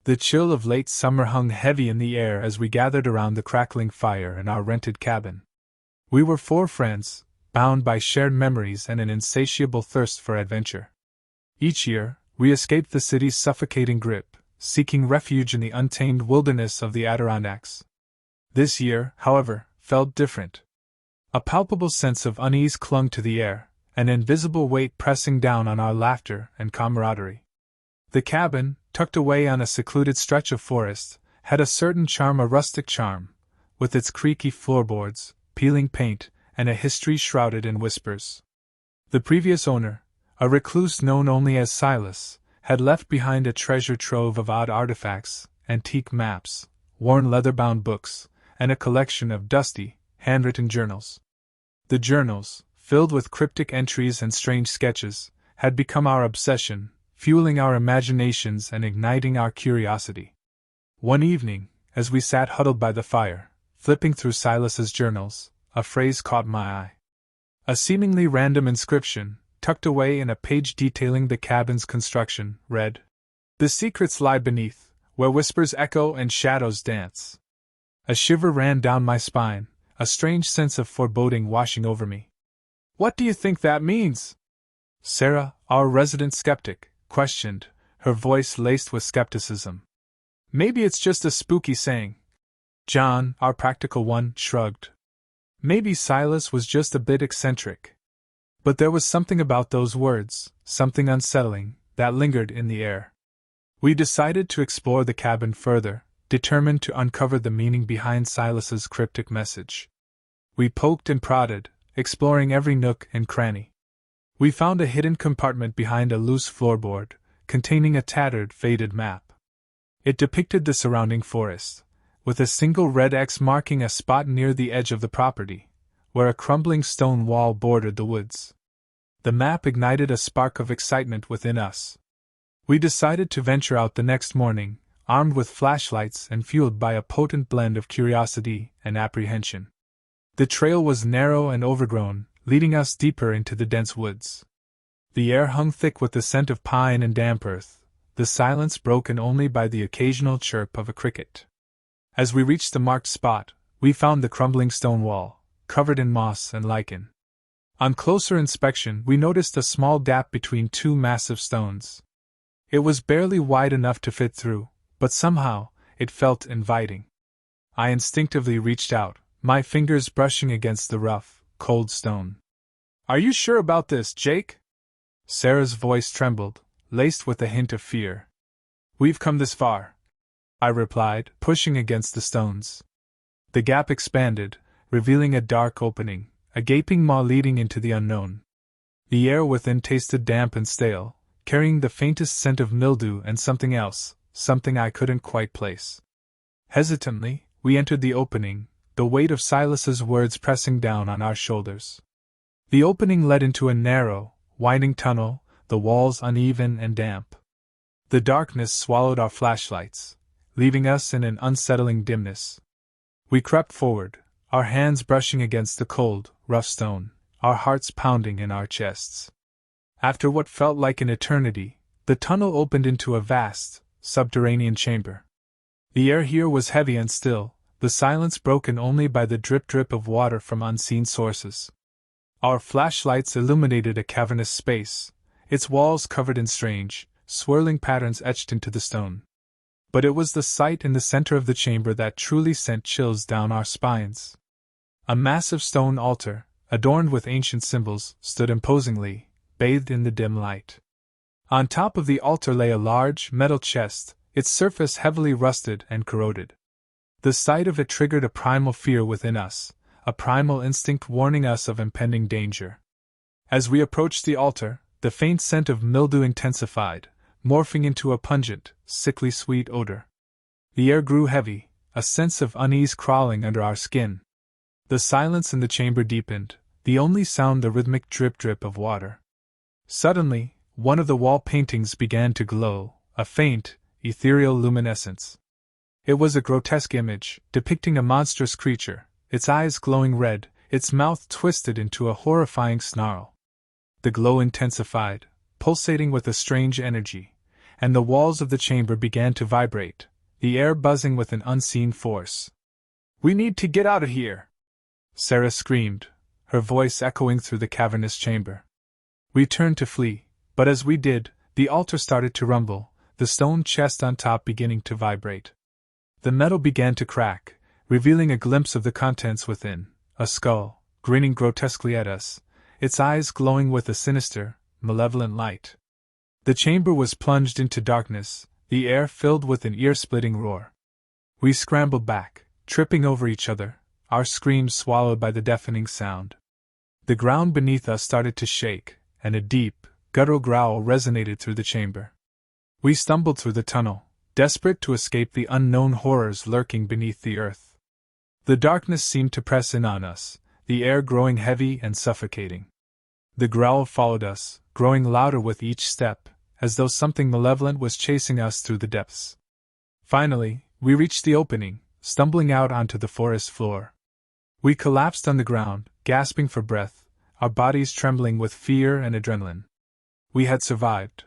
The chill of late summer hung heavy in the air as we gathered around the crackling fire in our rented cabin. We were 4 friends, bound by shared memories and an insatiable thirst for adventure. Each year, we escaped the city's suffocating grip, seeking refuge in the untamed wilderness of the Adirondacks. This year, however, felt different. A palpable sense of unease clung to the air, an invisible weight pressing down on our laughter and camaraderie. The cabin, tucked away on a secluded stretch of forest, had a certain charm, a rustic charm, with its creaky floorboards, peeling paint, and a history shrouded in whispers. The previous owner, a recluse known only as Silas, had left behind a treasure trove of odd artifacts, antique maps, worn leather-bound books, and a collection of dusty, handwritten journals. The journals, filled with cryptic entries and strange sketches, had become our obsession, fueling our imaginations and igniting our curiosity. One evening, as we sat huddled by the fire, flipping through Silas's journals, a phrase caught my eye. A seemingly random inscription, tucked away in a page detailing the cabin's construction, read, "The secrets lie beneath, where whispers echo and shadows dance." A shiver ran down my spine, a strange sense of foreboding washing over me. "What do you think that means?" Sarah, our resident skeptic, questioned, her voice laced with skepticism. "Maybe it's just a spooky saying." John, our practical one, shrugged. Maybe Silas was just a bit eccentric. But there was something about those words, something unsettling, that lingered in the air. We decided to explore the cabin further, determined to uncover the meaning behind Silas's cryptic message. We poked and prodded, exploring every nook and cranny. We found a hidden compartment behind a loose floorboard, containing a tattered, faded map. It depicted the surrounding forest, with a single red X marking a spot near the edge of the property, where a crumbling stone wall bordered the woods. The map ignited a spark of excitement within us. We decided to venture out the next morning, armed with flashlights and fueled by a potent blend of curiosity and apprehension. The trail was narrow and overgrown, leading us deeper into the dense woods. The air hung thick with the scent of pine and damp earth, the silence broken only by the occasional chirp of a cricket. As we reached the marked spot, we found the crumbling stone wall, covered in moss and lichen. On closer inspection, we noticed a small gap between 2 massive stones. It was barely wide enough to fit through, but somehow, it felt inviting. I instinctively reached out, my fingers brushing against the rough, cold stone. "Are you sure about this, Jake?" Sarah's voice trembled, laced with a hint of fear. "We've come this far," I replied, pushing against the stones. The gap expanded, revealing a dark opening, a gaping maw leading into the unknown. The air within tasted damp and stale, carrying the faintest scent of mildew and something else, something I couldn't quite place. Hesitantly, we entered the opening, the weight of Silas's words pressing down on our shoulders. The opening led into a narrow, winding tunnel, the walls uneven and damp. The darkness swallowed our flashlights, leaving us in an unsettling dimness. We crept forward, our hands brushing against the cold, rough stone, our hearts pounding in our chests. After what felt like an eternity, the tunnel opened into a vast, subterranean chamber. The air here was heavy and still, the silence broken only by the drip-drip of water from unseen sources. Our flashlights illuminated a cavernous space, its walls covered in strange, swirling patterns etched into the stone. But it was the sight in the center of the chamber that truly sent chills down our spines. A massive stone altar, adorned with ancient symbols, stood imposingly, bathed in the dim light. On top of the altar lay a large, metal chest, its surface heavily rusted and corroded. The sight of it triggered a primal fear within us, a primal instinct warning us of impending danger. As we approached the altar, the faint scent of mildew intensified, morphing into a pungent, sickly sweet odor. The air grew heavy, a sense of unease crawling under our skin. The silence in the chamber deepened, the only sound the rhythmic drip-drip of water. Suddenly, one of the wall paintings began to glow, a faint, ethereal luminescence. It was a grotesque image, depicting a monstrous creature, its eyes glowing red, its mouth twisted into a horrifying snarl. The glow intensified, pulsating with a strange energy, and the walls of the chamber began to vibrate, the air buzzing with an unseen force. "We need to get out of here!" Sarah screamed, her voice echoing through the cavernous chamber. We turned to flee, but as we did, the altar started to rumble, the stone chest on top beginning to vibrate. The metal began to crack, revealing a glimpse of the contents within, a skull, grinning grotesquely at us, its eyes glowing with a sinister, malevolent light. The chamber was plunged into darkness, the air filled with an ear-splitting roar. We scrambled back, tripping over each other, our screams swallowed by the deafening sound. The ground beneath us started to shake, and a deep, guttural growl resonated through the chamber. We stumbled through the tunnel, desperate to escape the unknown horrors lurking beneath the earth. The darkness seemed to press in on us, the air growing heavy and suffocating. The growl followed us, growing louder with each step, as though something malevolent was chasing us through the depths. Finally, we reached the opening, stumbling out onto the forest floor. We collapsed on the ground, gasping for breath, our bodies trembling with fear and adrenaline. We had survived.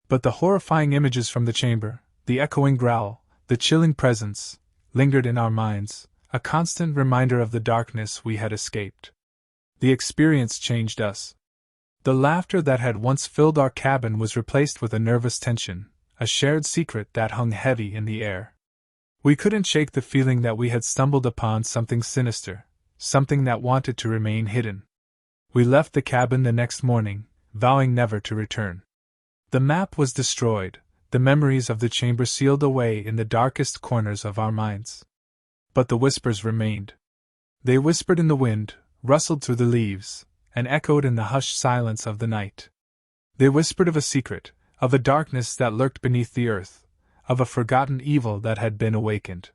But the horrifying images from the chamber, the echoing growl, the chilling presence, lingered in our minds, a constant reminder of the darkness we had escaped. The experience changed us. The laughter that had once filled our cabin was replaced with a nervous tension, a shared secret that hung heavy in the air. We couldn't shake the feeling that we had stumbled upon something sinister, something that wanted to remain hidden. We left the cabin the next morning, vowing never to return. The map was destroyed, the memories of the chamber sealed away in the darkest corners of our minds. But the whispers remained. They whispered in the wind, rustled through the leaves, and echoed in the hushed silence of the night. They whispered of a secret, of a darkness that lurked beneath the earth, of a forgotten evil that had been awakened.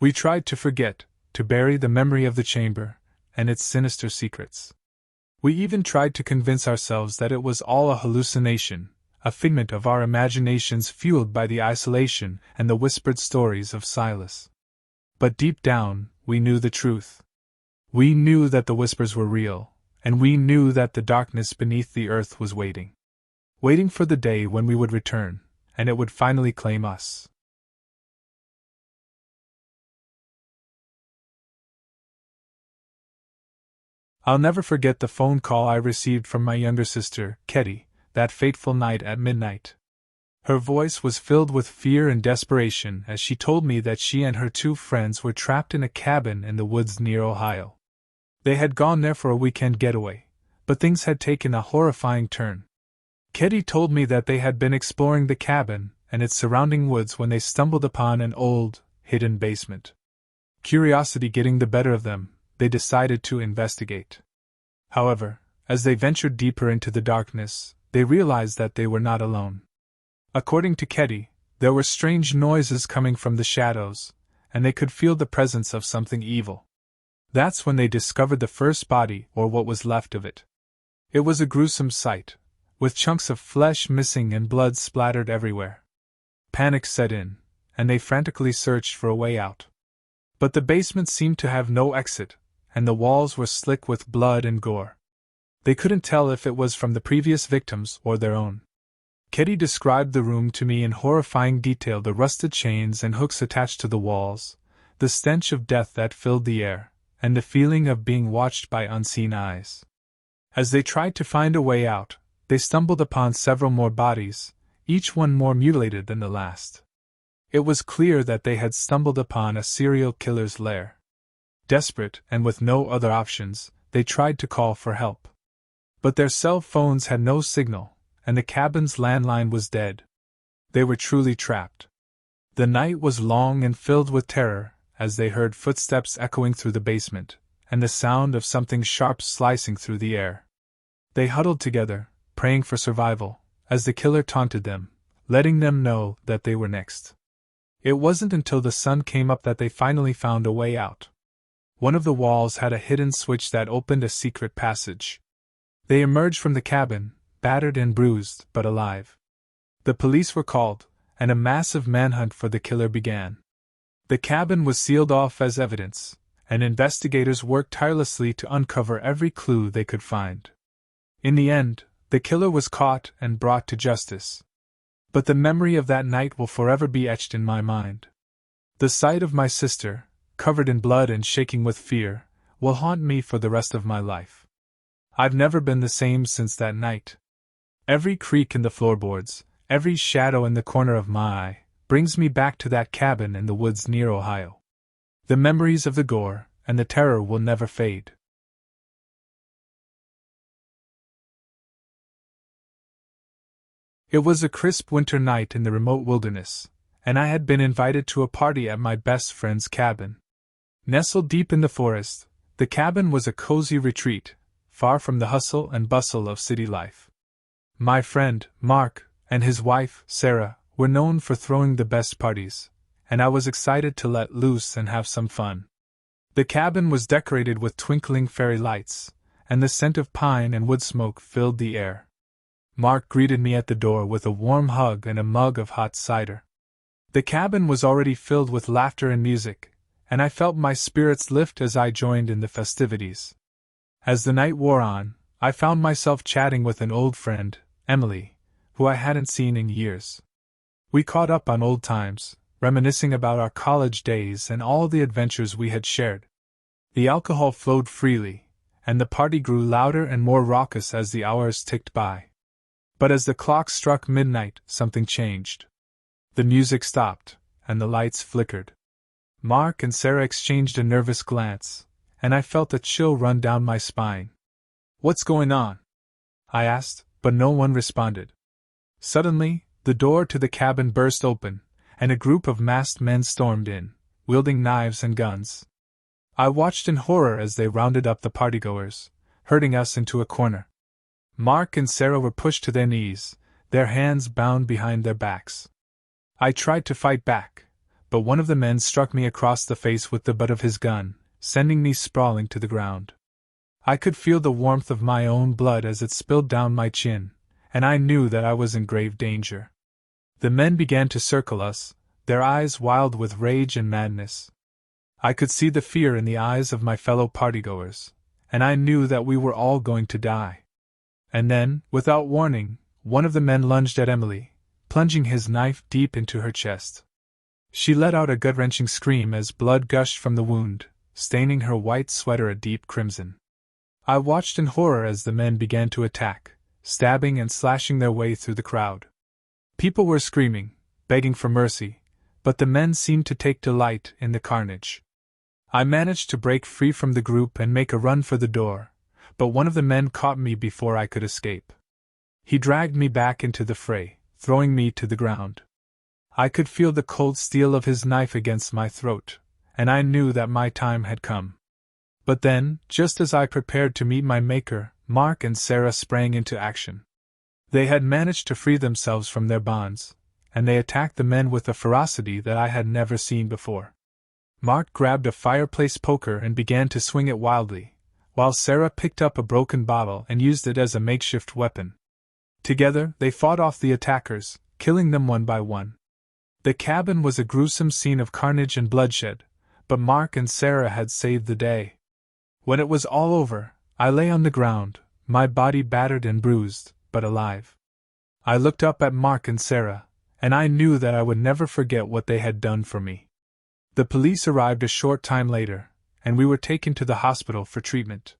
We tried to forget, to bury the memory of the chamber, and its sinister secrets. We even tried to convince ourselves that it was all a hallucination, a figment of our imaginations fueled by the isolation and the whispered stories of Silas. But deep down, we knew the truth. We knew that the whispers were real, and we knew that the darkness beneath the earth was waiting. Waiting for the day when we would return, and it would finally claim us. I'll never forget the phone call I received from my younger sister, Ketty, that fateful night at midnight. Her voice was filled with fear and desperation as she told me that she and her 2 friends were trapped in a cabin in the woods near Ohio. They had gone there for a weekend getaway, but things had taken a horrifying turn. Ketty told me that they had been exploring the cabin and its surrounding woods when they stumbled upon an old, hidden basement. Curiosity getting the better of them, they decided to investigate. However, as they ventured deeper into the darkness, they realized that they were not alone. According to Ketty, there were strange noises coming from the shadows, and they could feel the presence of something evil. That's when they discovered the first body, or what was left of it. It was a gruesome sight, with chunks of flesh missing and blood splattered everywhere. Panic set in, and they frantically searched for a way out. But the basement seemed to have no exit, and the walls were slick with blood and gore. They couldn't tell if it was from the previous victims or their own. Ketty described the room to me in horrifying detail, the rusted chains and hooks attached to the walls, the stench of death that filled the air, and the feeling of being watched by unseen eyes. As they tried to find a way out, they stumbled upon several more bodies, each one more mutilated than the last. It was clear that they had stumbled upon a serial killer's lair. Desperate, and with no other options, they tried to call for help. But their cell phones had no signal, and the cabin's landline was dead. They were truly trapped. The night was long and filled with terror, as they heard footsteps echoing through the basement, and the sound of something sharp slicing through the air. They huddled together, praying for survival, as the killer taunted them, letting them know that they were next. It wasn't until the sun came up that they finally found a way out. One of the walls had a hidden switch that opened a secret passage. They emerged from the cabin, battered and bruised, but alive. The police were called, and a massive manhunt for the killer began. The cabin was sealed off as evidence, and investigators worked tirelessly to uncover every clue they could find. In the end, the killer was caught and brought to justice. But the memory of that night will forever be etched in my mind. The sight of my sister, covered in blood and shaking with fear, will haunt me for the rest of my life. I've never been the same since that night. Every creak in the floorboards, every shadow in the corner of my eye, brings me back to that cabin in the woods near Ohio. The memories of the gore and the terror will never fade. It was a crisp winter night in the remote wilderness, and I had been invited to a party at my best friend's cabin. Nestled deep in the forest, the cabin was a cozy retreat, far from the hustle and bustle of city life. My friend, Mark, and his wife, Sarah, were known for throwing the best parties, and I was excited to let loose and have some fun. The cabin was decorated with twinkling fairy lights, and the scent of pine and wood smoke filled the air. Mark greeted me at the door with a warm hug and a mug of hot cider. The cabin was already filled with laughter and music, and I felt my spirits lift as I joined in the festivities. As the night wore on, I found myself chatting with an old friend, Emily, who I hadn't seen in years. We caught up on old times, reminiscing about our college days and all the adventures we had shared. The alcohol flowed freely, and the party grew louder and more raucous as the hours ticked by. But as the clock struck midnight, something changed. The music stopped, and the lights flickered. Mark and Sarah exchanged a nervous glance, and I felt a chill run down my spine. "What's going on?" I asked, but no one responded. Suddenly, the door to the cabin burst open, and a group of masked men stormed in, wielding knives and guns. I watched in horror as they rounded up the partygoers, herding us into a corner. Mark and Sarah were pushed to their knees, their hands bound behind their backs. I tried to fight back, but one of the men struck me across the face with the butt of his gun, sending me sprawling to the ground. I could feel the warmth of my own blood as it spilled down my chin, and I knew that I was in grave danger. The men began to circle us, their eyes wild with rage and madness. I could see the fear in the eyes of my fellow partygoers, and I knew that we were all going to die. And then, without warning, one of the men lunged at Emily, plunging his knife deep into her chest. She let out a gut-wrenching scream as blood gushed from the wound, staining her white sweater a deep crimson. I watched in horror as the men began to attack, stabbing and slashing their way through the crowd. People were screaming, begging for mercy, but the men seemed to take delight in the carnage. I managed to break free from the group and make a run for the door, but one of the men caught me before I could escape. He dragged me back into the fray, throwing me to the ground. I could feel the cold steel of his knife against my throat, and I knew that my time had come. But then, just as I prepared to meet my maker, Mark and Sarah sprang into action. They had managed to free themselves from their bonds, and they attacked the men with a ferocity that I had never seen before. Mark grabbed a fireplace poker and began to swing it wildly, while Sarah picked up a broken bottle and used it as a makeshift weapon. Together, they fought off the attackers, killing them one by one. The cabin was a gruesome scene of carnage and bloodshed, but Mark and Sarah had saved the day. When it was all over, I lay on the ground, my body battered and bruised, but alive. I looked up at Mark and Sarah, and I knew that I would never forget what they had done for me. The police arrived a short time later, and we were taken to the hospital for treatment.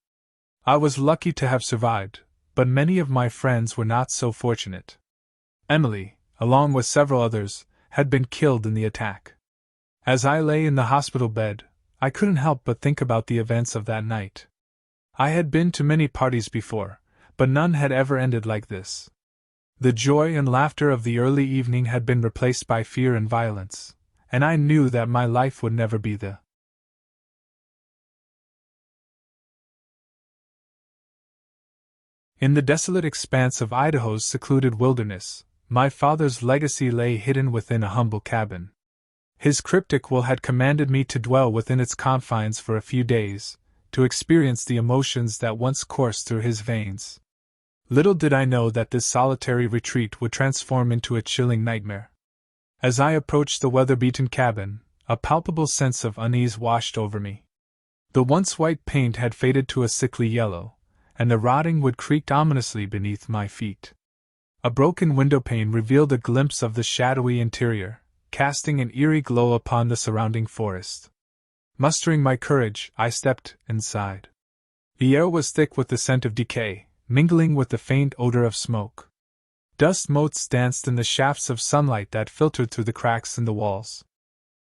I was lucky to have survived, but many of my friends were not so fortunate. Emily, along with several others, had been killed in the attack. As I lay in the hospital bed, I couldn't help but think about the events of that night. I had been to many parties before, but none had ever ended like this. The joy and laughter of the early evening had been replaced by fear and violence, and I knew that my life would never be the In the desolate expanse of Idaho's secluded wilderness, my father's legacy lay hidden within a humble cabin. His cryptic will had commanded me to dwell within its confines for a few days, to experience the emotions that once coursed through his veins. Little did I know that this solitary retreat would transform into a chilling nightmare. As I approached the weather-beaten cabin, a palpable sense of unease washed over me. The once white paint had faded to a sickly yellow, and the rotting wood creaked ominously beneath my feet. A broken windowpane revealed a glimpse of the shadowy interior, casting an eerie glow upon the surrounding forest. Mustering my courage, I stepped inside. The air was thick with the scent of decay, mingling with the faint odor of smoke. Dust motes danced in the shafts of sunlight that filtered through the cracks in the walls.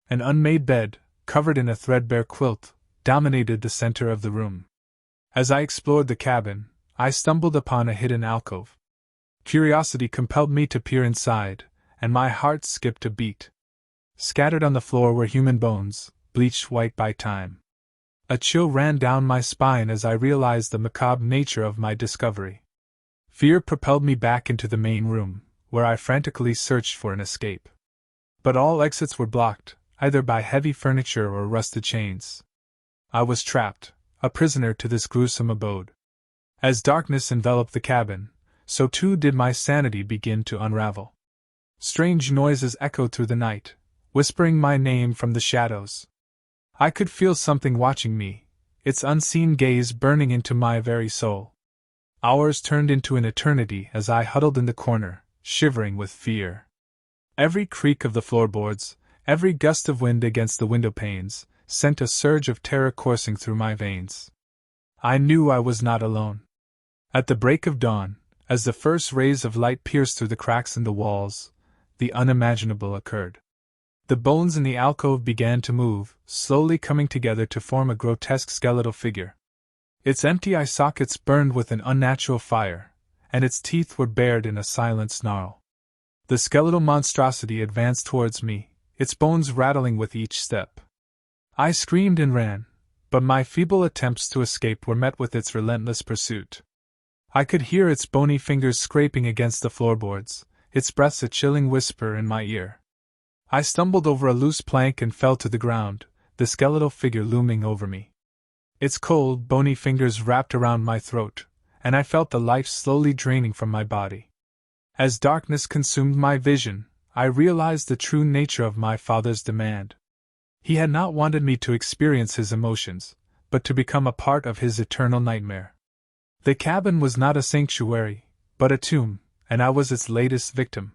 An unmade bed, covered in a threadbare quilt, dominated the center of the room. As I explored the cabin, I stumbled upon a hidden alcove. Curiosity compelled me to peer inside, and my heart skipped a beat. Scattered on the floor were human bones, bleached white by time. A chill ran down my spine as I realized the macabre nature of my discovery. Fear propelled me back into the main room, where I frantically searched for an escape. But all exits were blocked, either by heavy furniture or rusted chains. I was trapped, a prisoner to this gruesome abode. As darkness enveloped the cabin, so too did my sanity begin to unravel. Strange noises echoed through the night, whispering my name from the shadows. I could feel something watching me, its unseen gaze burning into my very soul. Hours turned into an eternity as I huddled in the corner, shivering with fear. Every creak of the floorboards, every gust of wind against the window panes, sent a surge of terror coursing through my veins. I knew I was not alone. At the break of dawn, as the first rays of light pierced through the cracks in the walls, the unimaginable occurred. The bones in the alcove began to move, slowly coming together to form a grotesque skeletal figure. Its empty eye sockets burned with an unnatural fire, and its teeth were bared in a silent snarl. The skeletal monstrosity advanced towards me, its bones rattling with each step. I screamed and ran, but my feeble attempts to escape were met with its relentless pursuit. I could hear its bony fingers scraping against the floorboards, its breath a chilling whisper in my ear. I stumbled over a loose plank and fell to the ground, the skeletal figure looming over me. Its cold, bony fingers wrapped around my throat, and I felt the life slowly draining from my body. As darkness consumed my vision, I realized the true nature of my father's demand. He had not wanted me to experience his emotions, but to become a part of his eternal nightmare. The cabin was not a sanctuary, but a tomb, and I was its latest victim.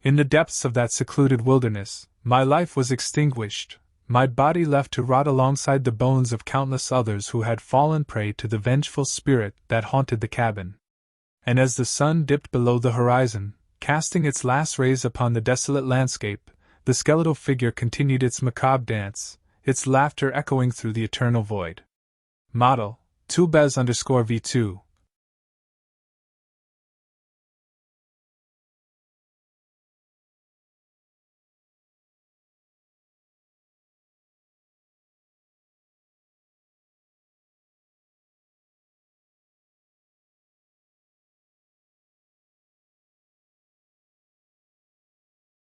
In the depths of that secluded wilderness, my life was extinguished, my body left to rot alongside the bones of countless others who had fallen prey to the vengeful spirit that haunted the cabin. And as the sun dipped below the horizon, casting its last rays upon the desolate landscape, the skeletal figure continued its macabre dance, its laughter echoing through the eternal void. Model, 2bez_V2,